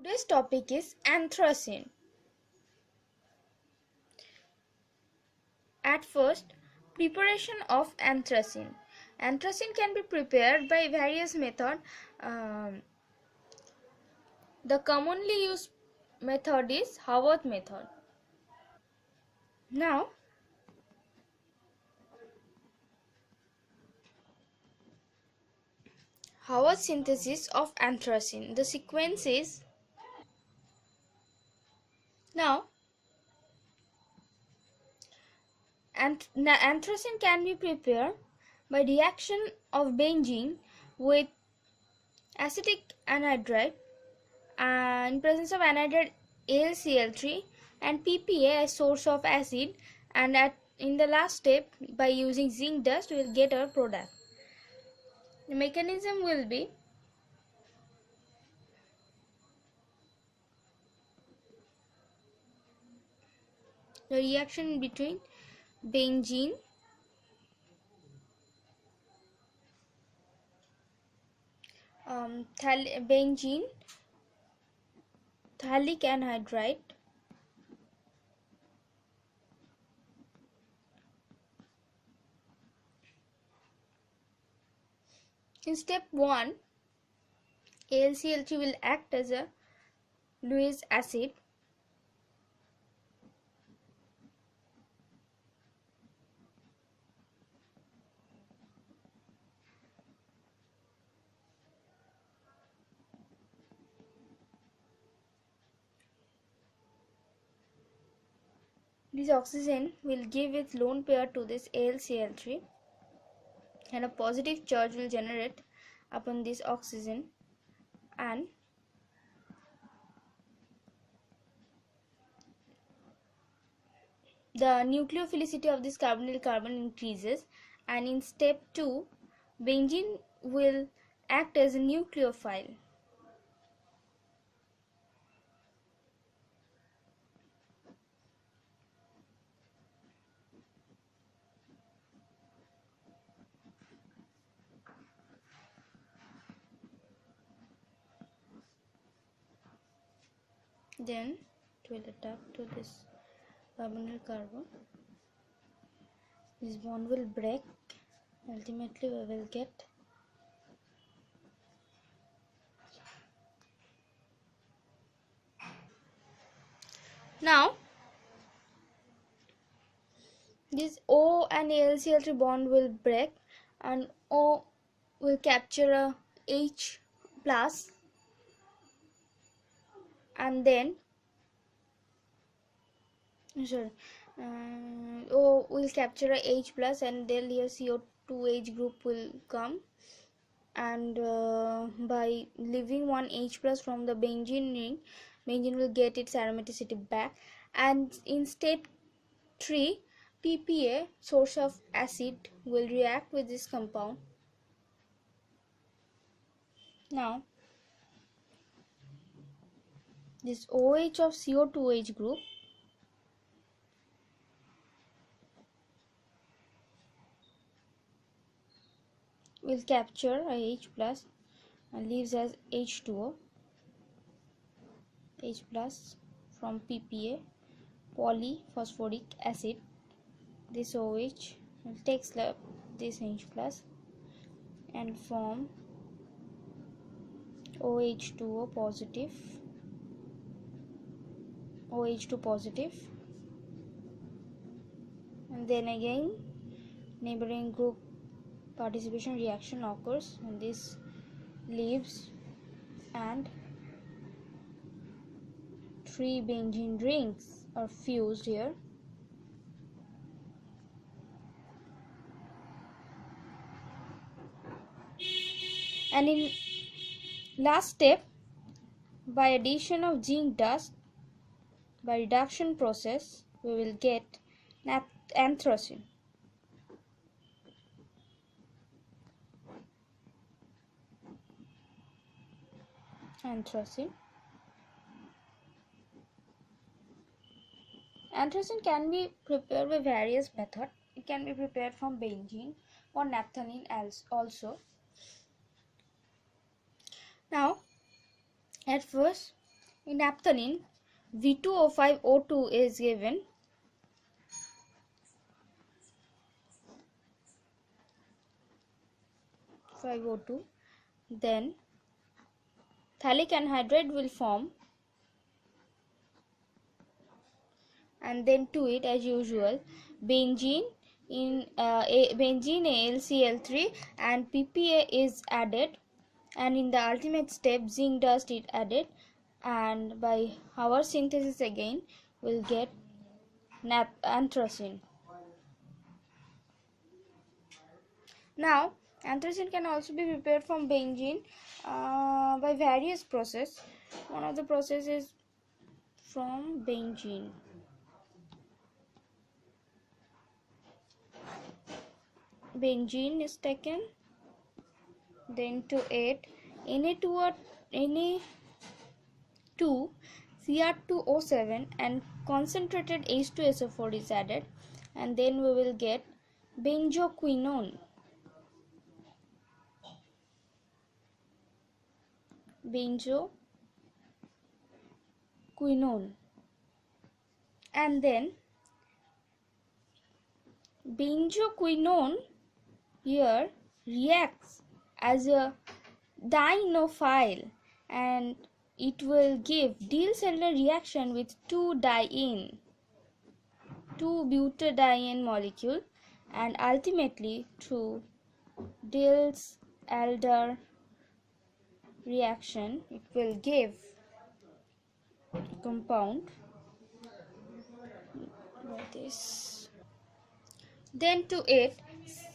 Today's topic is anthracene. At first, preparation of anthracene. Anthracene can be prepared by various methods. The commonly used method is Haworth method. Now, Haworth synthesis of anthracene. The sequence is now anthracene can be prepared by reaction of benzene with acetic anhydride and presence of anhydride AlCl3 and PPA as source of acid, and in the last step by using zinc dust we will get our product. The mechanism will be the reaction between benzene benzene phthalic anhydride in step 1. AlCl3 will act as a Lewis acid. This oxygen will give its lone pair to this AlCl3 and a positive charge will generate upon this oxygen, and the nucleophilicity of this carbonyl carbon increases, and in step 2 benzene will act as a nucleophile. Then it will attack to this carbonyl carbon. This bond will break. Ultimately we will get now this O and AlCl3 bond will break and O will capture a H plus, and then O will capture a H plus, and then here CO2H group will come, and by leaving one H plus from the benzene ring, benzene will get its aromaticity back, and in step 3 PPA, source of acid, will react with this compound. Now this OH of CO2H group will capture a H plus and leaves as H2O, H plus from PPA, polyphosphoric acid. This OH will take this H plus and form OH2O positive, OH2 positive, and then again neighboring group participation reaction occurs, and this leaves and 3 benzene rings are fused here. And in last step, by addition of zinc dust, by reduction process, we will get anthracene. Anthracene can be prepared by various methods. It can be prepared from benzene or naphthalene also. Now, at first, In naphthalene, V2O5O2 is given. Then phthalic anhydride will form, and then to it, as usual, benzene benzene AlCl3 and PPA is added, and in the ultimate step zinc dust is added, and by our synthesis again we'll get anthracene. Now anthracene can also be prepared from benzene by various process. One of the processes from benzene. Benzene is taken, then to it Na2 Cr2O7 and concentrated H2SO4 is added, and then we will get benzoquinone. And then benzoquinone here reacts as a dienophile, and it will give Diels-Alder reaction with 2-butadiene molecule, and ultimately through Diels-Alder reaction it will give compound like this. Then to it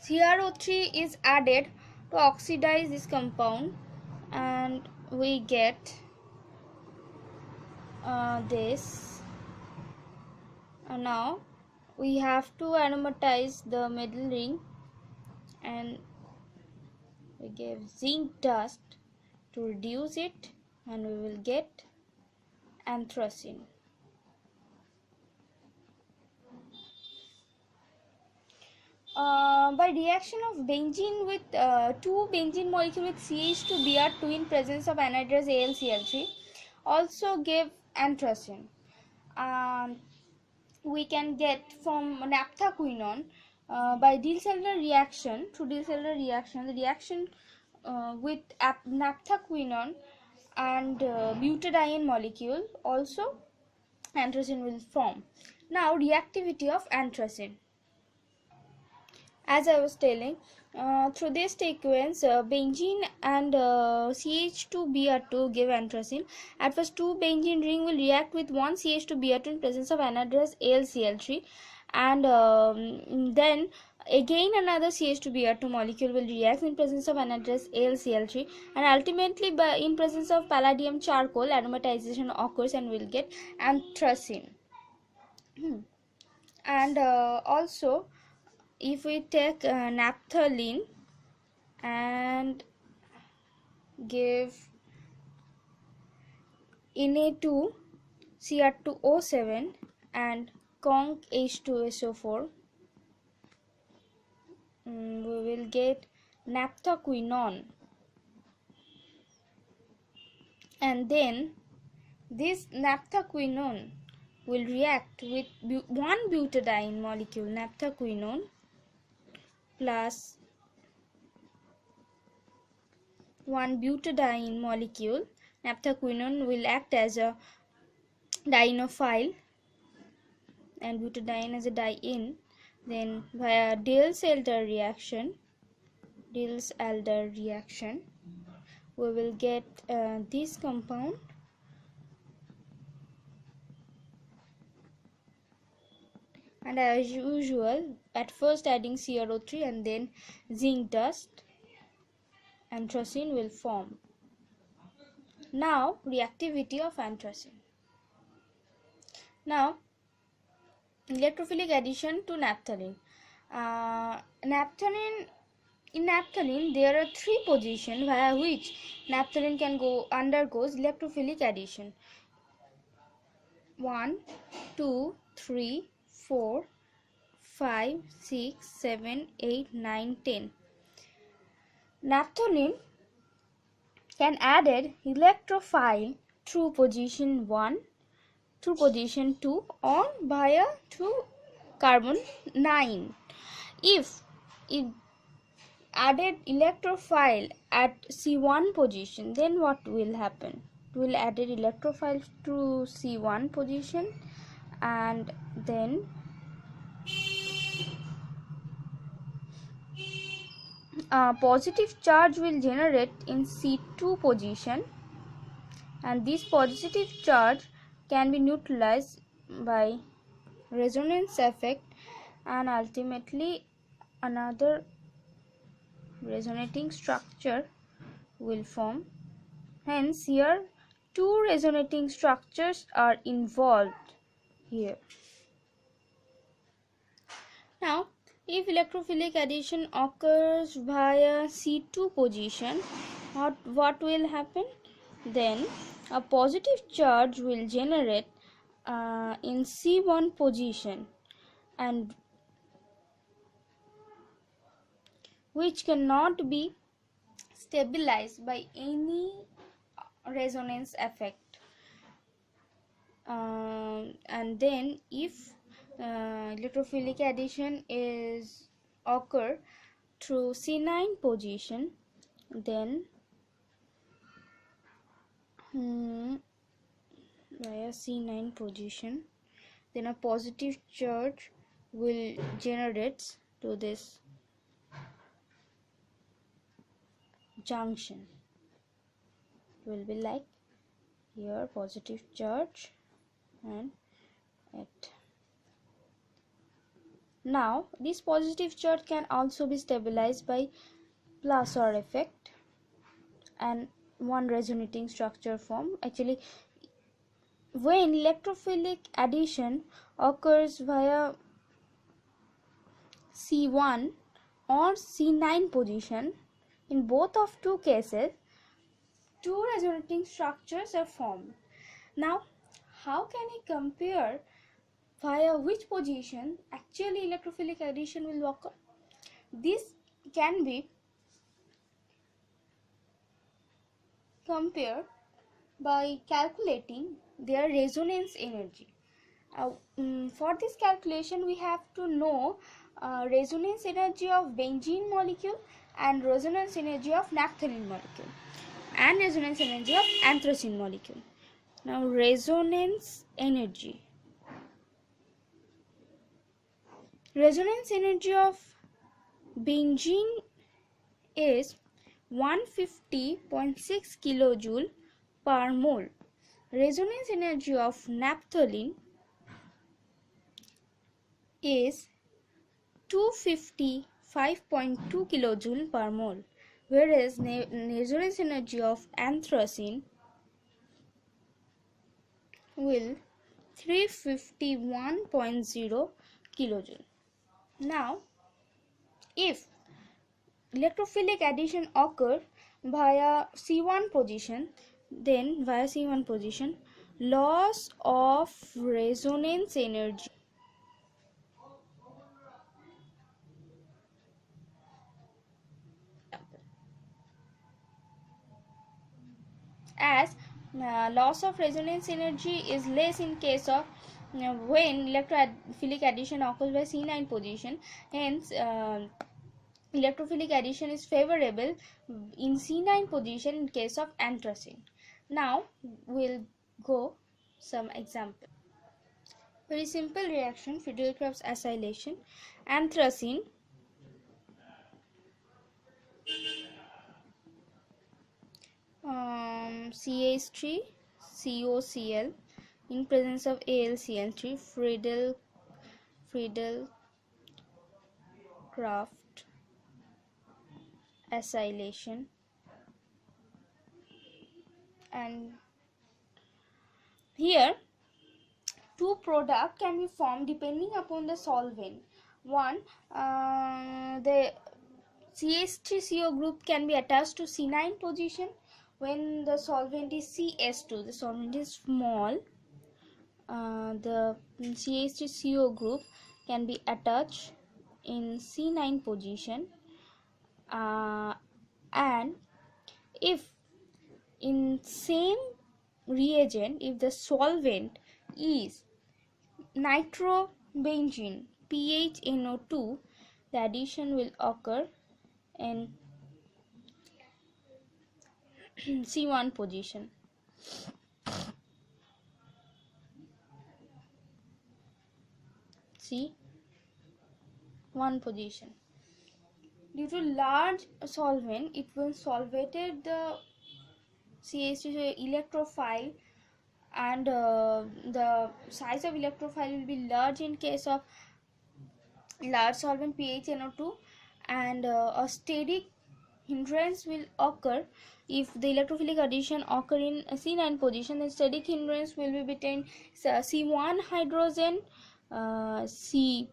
CrO3 is added to oxidize this compound, and we get this. Now we have to aromatize the middle ring, and we give zinc dust to reduce it, and we will get anthracene. By reaction of benzene with two benzene molecule with CH2Br2 in presence of anhydrous AlCl3 also give anthracene. We can get from naphthaquinone by Diels-Alder reaction. Through Diels-Alder reaction, the reaction with naphthaquinone and butadiene molecule, also anthracene will form. Now reactivity of anthracene. As I was telling, through this sequence, benzene and CH2Br2 give anthracene. At first, two benzene ring will react with one CH2Br2 in presence of anhydrous AlCl3, and then again another CH2Br2 molecule will react in presence of anhydrous AlCl3, and ultimately in presence of palladium charcoal aromatization occurs, and we'll get anthracene. And also, if we take naphthalene and give Na2 Cr2O7 and conc H2SO4, we will get naphthaquinone, and then this naphthaquinone will react with one butadiene molecule, naphthaquinone plus one butadiene molecule. Naphthaquinone will act as a dienophile and butadiene as a diene. Then via Diels-Alder reaction, we will get this compound, and as usual, at first adding CrO3 and then zinc dust, anthracene will form. Now reactivity of anthracene. Now electrophilic addition to naphthalene. In naphthalene there are three positions via which naphthalene can undergoes electrophilic addition. 1, 2, 3, 4, 5, 6, 7, 8, 9, 10. Naphthalene can added electrophile through position 1, through position 2, or via through carbon 9. If it added electrophile at C1 position, then what will happen? We will add electrophile to C1 position, and then a positive charge will generate in C2 position, and this positive charge can be neutralized by resonance effect, and ultimately another resonating structure will form. Hence here two resonating structures are involved here. Now if electrophilic addition occurs via C2 position, what will happen? Then a positive charge will generate in C1 position, and which cannot be stabilized by any resonance effect. And then if electrophilic addition is occur through C9 position, then via C9 position, then a positive charge will generate to this junction. It will be like here positive charge and it. Now this positive charge can also be stabilized by Plasar effect and one resonating structure form. Actually, when electrophilic addition occurs via C1 or C9 position, in both of two cases two resonating structures are formed. Now how can we compare via which position actually electrophilic addition will occur? This can be compared by calculating their resonance energy. For this calculation we have to know resonance energy of benzene molecule and resonance energy of naphthalene molecule and resonance energy of anthracene molecule. Now resonance energy of benzene is 150.6 kilojoule per mole. Resonance energy of naphthalene is 255.2 kilojoule per mole, whereas resonance energy of anthracene will 351.0 kilojoule. Now if electrophilic addition occur via C1 position, then via C1 position loss of resonance energy as loss of resonance energy is less in case of when electrophilic addition occurs by C9 position. Hence electrophilic addition is favorable in C9 position in case of anthracene. Now we'll go some example. Very simple reaction, Friedel-Crafts acylation. Anthracene CH3 COCl in presence of AlCN3, Friedel-Crafts acylation. And here two products can be formed depending upon the solvent. One, the CH3CO group can be attached to C9 position when the solvent is CS2. The solvent is small. The CH3CO group can be attached in C9 position, and if in same reagent, if the solvent is nitrobenzene PHNO2, the addition will occur in C1 position. C1 position. Due to large solvent, it will solvated the CH2 electrophile, and the size of electrophile will be large in case of large solvent PHNO2, and a steric hindrance will occur if the electrophilic addition occur in C9 position. The steric hindrance will be between C1 hydrogen, C8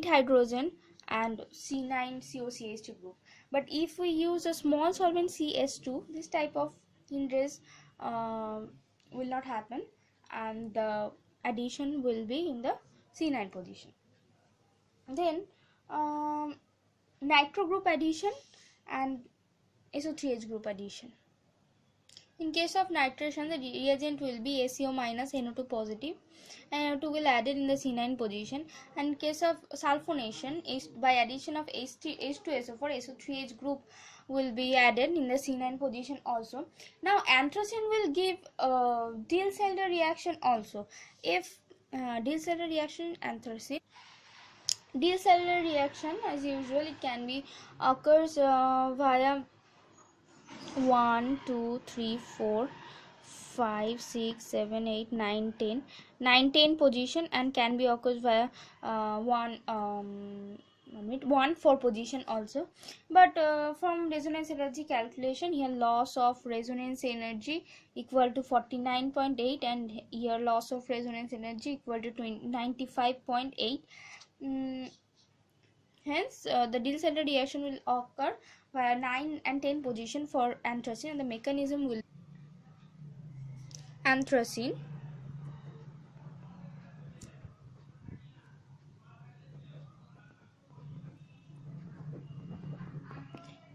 hydrogen, and C9 COCH2 group. But if we use a small solvent CS2, this type of hindrance will not happen, and the addition will be in the C9 position. Then nitro group addition and SO3H group addition. In case of nitration, the reagent will be ACO minus NO2 positive, and NO2 will added in the C9 position. And in case of sulfonation, is by addition of H2SO4, SO3H group will be added in the C9 position also. Now anthracene will give Diels-Alder reaction also. If Diels-Alder reaction, anthracene Diels-Alder reaction, as usual, it can be occurs via 1, 2, 3, 4, 5, 6, 7, 8, 9, 10, 9, 10 position, and can be occurs via 1, 4 position also. But from resonance energy calculation, here loss of resonance energy equal to 49.8, and here loss of resonance energy equal to 95.8. Hence, the Diels-Alder reaction will occur via 9 and 10 position for anthracene, and the mechanism will anthracene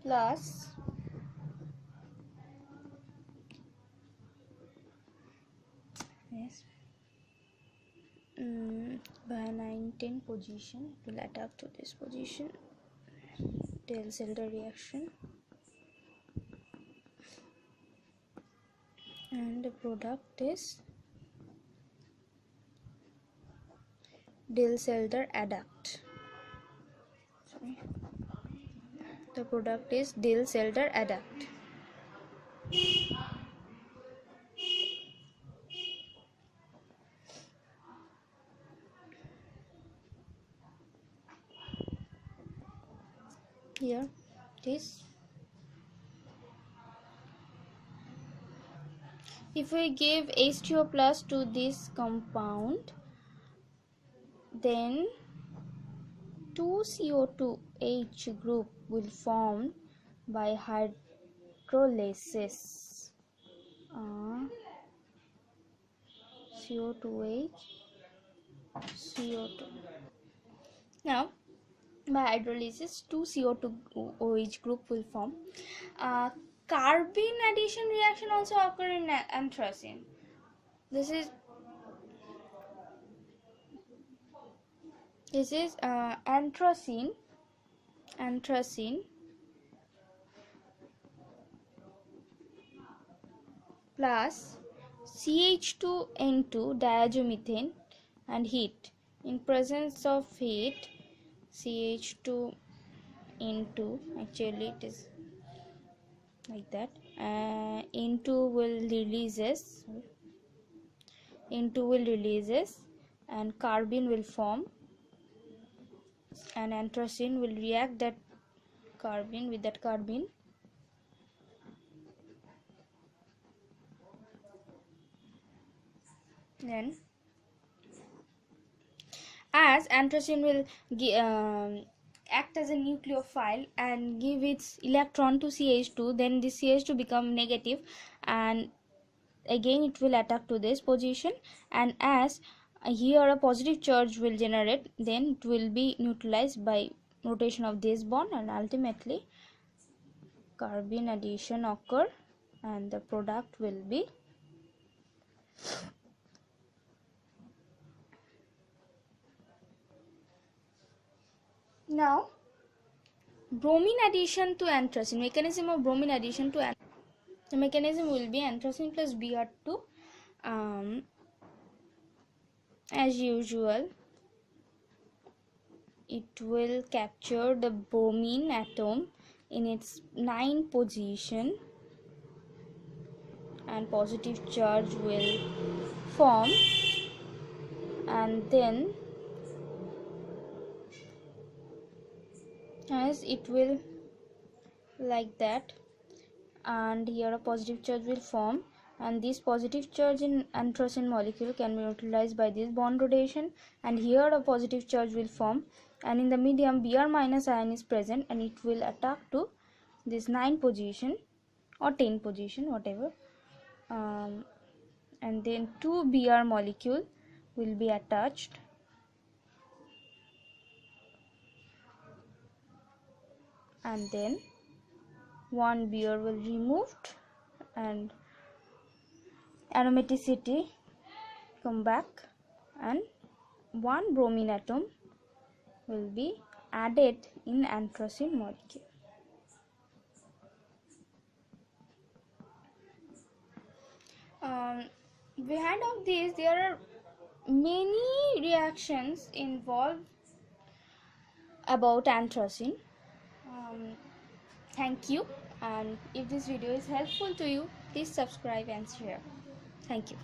plus by 9, 10 position, it will attack to this position, Diels-Alder reaction, and the product is Diels-Alder adduct. The product is Diels-Alder adduct. Here it is. If we give H2O plus to this compound, then 2CO2H group will form by hydrolysis. CO2H, CO2. Now, by hydrolysis, 2CO2OH group will form. Carbene addition reaction also occur in anthracene. This is anthracene plus CH2N2 diazomethane and heat. In presence of heat, CH2N2, actually it is like that, N2 will releases and carbene will form, and anthracene will react that carbene with that carbene. Then, as anthracene will act as a nucleophile and give its electron to CH2, then this CH2 become negative, and again it will attack to this position, and as here a positive charge will generate, then it will be neutralized by rotation of this bond, and ultimately carbene addition occur, and the product will be Now, bromine addition to anthracene. Mechanism of bromine addition to anthracene. The mechanism will be anthracene plus Br2. As usual, it will capture the bromine atom in its 9th position, and positive charge will form, and then as it will like that, and here a positive charge will form, and this positive charge in anthracene molecule can be neutralized by this bond rotation, and here a positive charge will form, and in the medium Br minus ion is present, and it will attack to this 9 position or 10 position, whatever, and then 2 Br molecule will be attached, and then 1 Br will removed, and aromaticity come back, and 1 bromine atom will be added in anthracene molecule. Behind of this, there are many reactions involved about anthracene. Thank you, and if this video is helpful to you, please subscribe and share. Thank you.